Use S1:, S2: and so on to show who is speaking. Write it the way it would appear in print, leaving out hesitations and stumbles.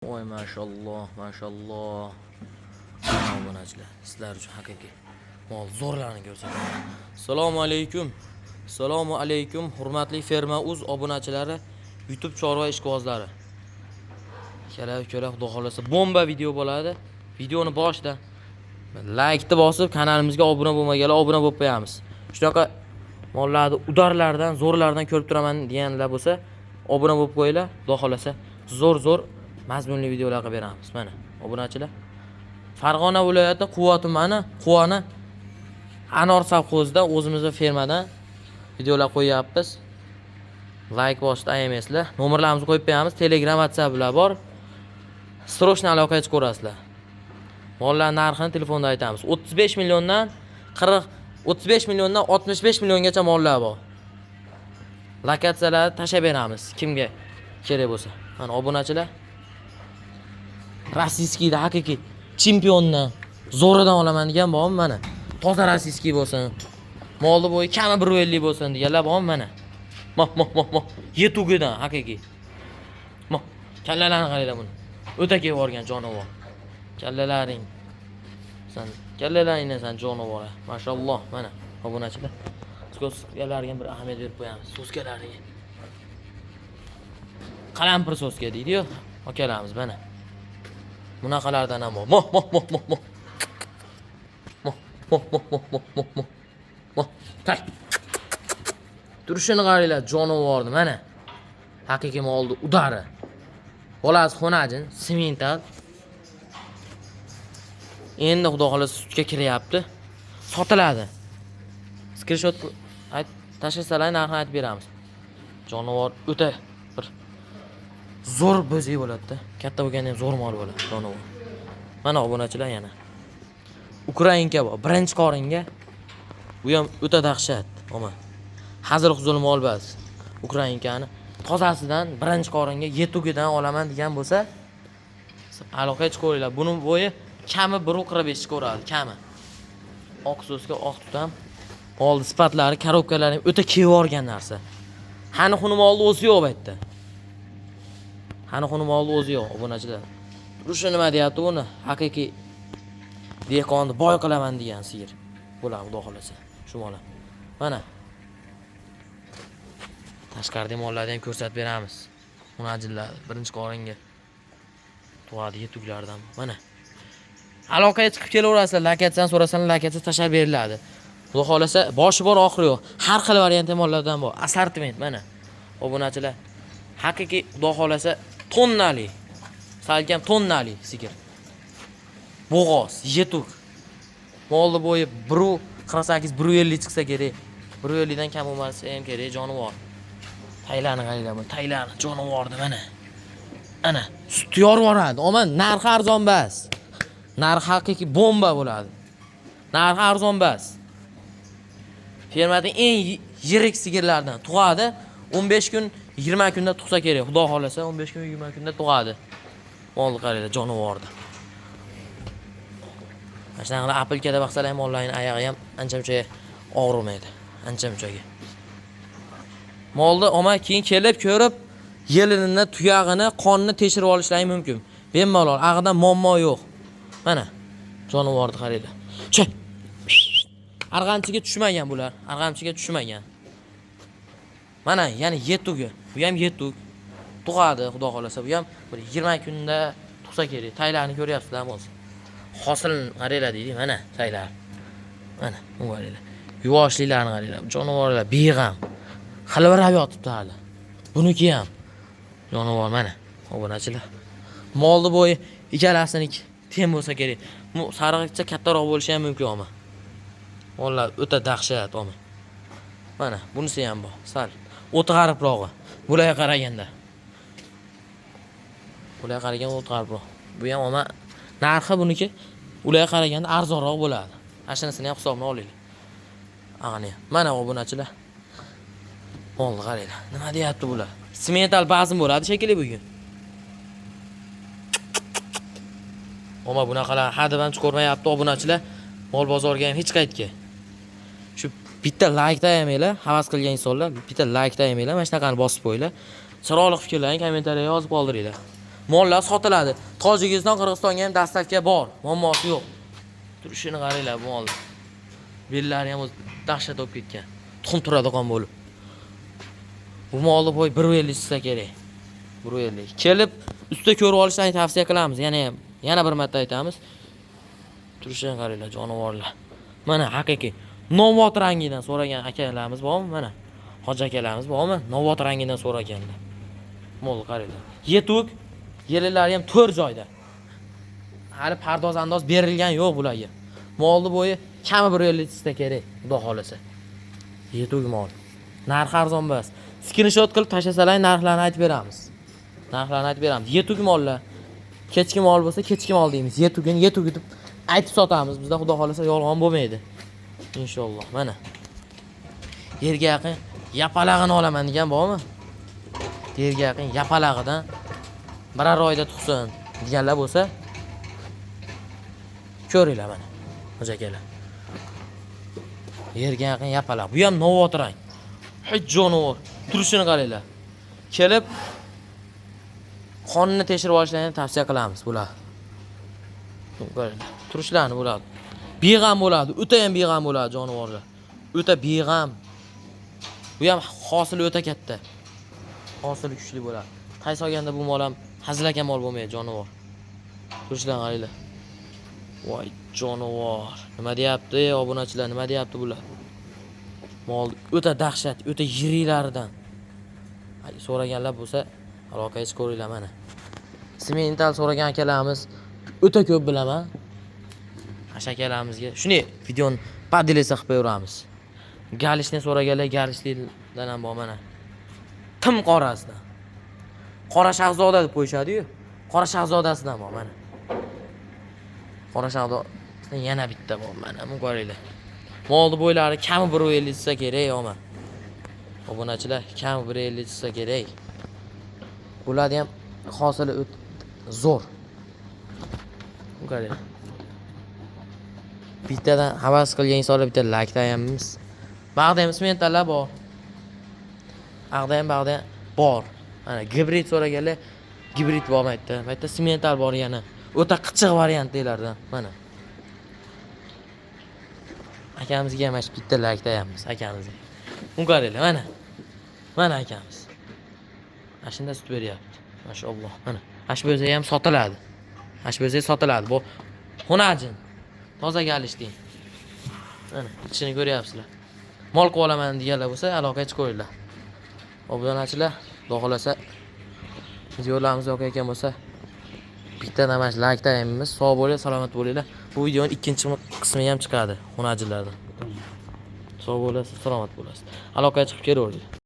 S1: Voy mashalloh, mashalloh. Mana obunachilar, sizlar uchun haqiqiy mol zo'rlarni ko'rsataman. Assalomu alaykum. Assalomu alaykum, hurmatli Ferma Uz obunachilari, YouTube chorva ishqibozlari. Kela xudo xolasa bomba video bo'ladi. Videoni boshida like-ni bosib, kanalimizga obuna bo'lmaganlar obuna bo'lib qo'yamiz. Shunaqa mollarni udarlardan, zo'rlardan ko'rib turaman deganlar bo'lsa, obuna bo'lib qo'yinglar. Xudo xolasa zo'r mazmunli videolar qilib beramiz. Mana obunachilar. Farg'ona viloyati Quva tumani, Quvona Anor savxozida o'zimizning fermadan videolar qo'yapmiz. Like bosishni ayamanglar. Nomerlarimizni qo'yib qo'yamiz. Telegram, WhatsApplar bor. Srochna aloqaga chiqib ko'rasizlar. Mollar narxini telefonda aytamiz. 35 milliondan 65 milliongacha mollar bor. Lokatsiyalarni tashab beramiz kimga kerak bo'lsa. Mana obunachilar. Rossiyskiyda haqiqiy chempiondan zo'ridan olaman degan bormi mana. Toza rossiyskiy bo'lsin. Molni bo'yi kami 150 bo'lsin deganlar bormi mana. Moh. Yetugidan haqiqiy. Moh. Kallalarni qaranglar buni. O'ta kelib borgan jonivor. Kallalaring. Kallalaringdan san jonivor. Mashalloh mana obunachilar. So'skalariga bir ahamiyat berib qo'yamiz. So'skalariga. Qalampir so'ska deydi-yu. Akalarimiz mana. Bunaqalardan ham bor. Moh. Tay. Turishini qaranglar, jonivorni mana. Haqiqiy molni udari. Bolasi xonajin, semental. Endi xudo xolasa sutga kiryapti. Sotiladi. Screenshot tashlasalar narxini aytib beramiz. Jonivor o'ta bir zo'r bo'zak bo'ladi-da. Katta bo'lganda ham zo'r mol bo'ladi jonivor. Mana obunachilar yana. Ukrainka bor, birinchi qoringa. Bu ham o'ta dahshat, omma. Hazil huzul mol bas. Ukrainkani tozasidan birinchi qoringa yetugidan olaman degan bo'lsa, aloqaga chiqaveringlar. Buning bo'yi kami 1.45 ko'radi, kami. Oq so'zga oq tutam. Molni sifatlari, korobkalari ham o'ta kevorgan narsa. Hani xuni molni o'zi yo'q bu yerda. Hani xuni molni o'zi yo'q, obunachilar. Turishi nima deyapti buni? Haqiqiy dehqonni boy qilaman degan sigir. Bo'ladi, xudo xolasa. Shu mola. Mana. Tashqarida mollarni ham ko'rsatib beramiz. Munajillar birinchi qoringa tug'adi yetuklardan. Mana. Aloqaga chiqib kelaverasizlar, lokatsiyani so'rasangiz, lokatsiya tashab beriladi. Xudo xolasa boshi bor, oxiri yo'q. Har xil variant mollardan bor. Assortiment mana. Obunachilar. Haqiqiy xudo xolasa tonnali. Salkam tonnali sigir. Bo'g'oz, yetuk. Molni bo'yi 1.48 1.50 chiqsa kerak. 1.50 dan kam bo'lmasa ham kerak jonivor. Taylarni qaranglar bu. Taylarni jonivorni mana. Ana, sut yorvoradi. Ammo narxi arzon bas. Narxi haqiqiy bomba bo'ladi. Narxi arzon bas. Fermaning eng yirik sigirlardan tug'adi. 15 kun, 20 kunda tug'sa kerak. Xudo xolasa 15 kun, 20 kunda tug'adi. Molni qaranglar jonivorni. Mashinalar apilkada baqsalar ham mollarning oyog'i ham ancha-muncha og'rimaydi. Ancha-munchaga. Molni omma keyin kelib ko'rib, yelinini, tuyog'ini, qonni tekshirib olishlari mumkin. Bemalol, ag'idan muammo yo'q. Mana jonivorni qaranglar. Che. Arg'amchiga tushmagan bular. Arg'amchiga tushmagan. Mana, ya'ni yetugi. Bu ham yetuk. Tug'adi, xudo xolasa. Bu ham bir 20 kunda tug'sa kerak. Taylarni ko'ryapsizlarmi o'zi? Hosil qaranglar deydi. Mana taylar. Mana, bu qaranglar. Yuvoshliklarini qaranglar. Jonivorlar beg'am. Xilvirab yotibdi hali. Buniki ham jonivor mana. Obunachilar. Molni bo'yi ikkalasining teng bo'lsa kerak. Bu sariqcha kattaroq bo'lishi ham mumkin ama. Mollar o'ta dahshat ama. Mana, bunisi ham bor. Sal o'ti g'aribrog'i. Bularga qaraganda. Ularga qaraganda o'ti g'aribrog'. Bu ham ama narxi buniki ularga qaraganda arzonroq bo'ladi. Ashinisini ham hisobini olinglar. Ag'ani. Mana obunachilar. Molni qaranglar. Nima deyapti bular? Semental bazm bo'ladi shekilli bugun. Ammo bunaqalar haddan chiqarmayapti obunachilar. Mol bozorga ham hech qaytga. Shu bitta like tayamanglar, havas qilgan insonlar bitta like tayamanglar, mana shunaqani bosib qo'yinglar. Chiroyli fikrlaring kommentariyaga yozib qoldiringlar. Mollar sotiladi. Tojikiston, Qirg'izistonga ham dastavka bor. Muammosi yo'q. Turishini qaranglar bu molni. Bellari ham o'z dahshat bo'lib ketgan. Tuxum turadigan bo'lib. Bu molni bo'y 1.50 chiqsa kerak. 1.50. Kelib usta ko'rib olishni tavsiya qilamiz. Yana bir marta aytamiz. Turishini qaranglar jonivorlar. Mana haqiqiy novot rangidan so'ragan akalarimiz bormi? Mana hoji akalarimiz bormi? Novot rangidan so'raganlar. Molni qaranglar. Yetuk yelilari ham 4 joyda. Hali pardoz andoz berilgan yo'q bularga. Molni bo'yi kami 1.50 chiqsa kerak, xudo xolasa. Yetuk mol. Narxi arzon emas. Screenshot qilib tashlasalar narxlarni aytib beramiz. Yetuk mollar. Kechki mol bo'lsa, kechki mol deymiz. Yetugini deb aytib sotamiz. Bizda xudo xolasa yolg'on bo'lmaydi. Inshaalloh. Mana. Yerga yaqin yapalag'ini olaman degan bormi? Yerga yaqin yapalag'idan biror oyda tug'sin deganlar bo'lsa, ko'ringlar mana. Xo'ja akalar. Yerga yaqin yapalag'. Bu ham novot rang. Hech jonivor. Turishini qaranglar. Kelib qonni tekshirib olishlarini tavsiya qilamiz bular. Turishlarini bo'ladi. Beg'am bo'ladi. O'ta ham beg'am bo'ladi jonivorlar. O'ta beg'am. Bu ham hosili o'ta katta. Hosili kuchli bo'ladi. Qaysi olganda bu mol ham hazilaka mol bo'lmaydi jonivor. Turishlarini qaranglar. Voy jonivor. Nima deyapti obunachilar? Nima deyapti bular? Mol o'ta dahshat, o'ta yiriklaridan. So'raganlar bo'lsa, aloqangizni ko'ringlar mana. Semental so'ragan akalarimiz o'ta ko'p bilaman. Ashakalarimizga shuni videoni poddelisa qilib qo'yamiz. Galishni so'raganlar galishlikdan ham bor mana. Tim qorasidan. Qora shahzoda deb qo'yishadi-yu. Qora shahzodasidan bor mana. Qora shahzoda yana bitta bor mana. Buni ko'ringlar. Molni bo'ylari kami 1.50 chiqsa kerak, o'ma. Obunachilar kami 1.50 chiqsa kerak. Bularni ham hosili zo'r. Qarang. Bittadan havas qilgan insonlar bitta like tayamiz. Bag'da ham sementallar bor. Bag'da ham bor. Mana gibrid so'raganlar gibrid bo'lmaydi. Bu yerda semental bor yana. O'ta qichiq variantlardan. Mana. Akamizga ham bitta like tayamiz akamizga. Uni qaranglar mana. Mana akamiz. Ashunda sut beryapti. Mashalloh. Mana. Ash bo'lsa ham sotiladi. Ash bo'lsa sotiladi. Bu xunajin. Toza galishting. Mana, ichini ko'ryapsizlar. Mol qilib olaman deganlar bo'lsa, aloqaga chiqinglar. Obunachilar, xudo xolasa videolarimiz yo'q ekan bo'lsa, bitta namash like tayamiz. Sog' bo'linglar, salomat bo'linglar. Bu videoning ikkinchi qismi ham chiqadi, xunajinlardan. Sog' bo'lasiz, salomat bo'lasiz. Aloqaga chiqib kelaveringlar.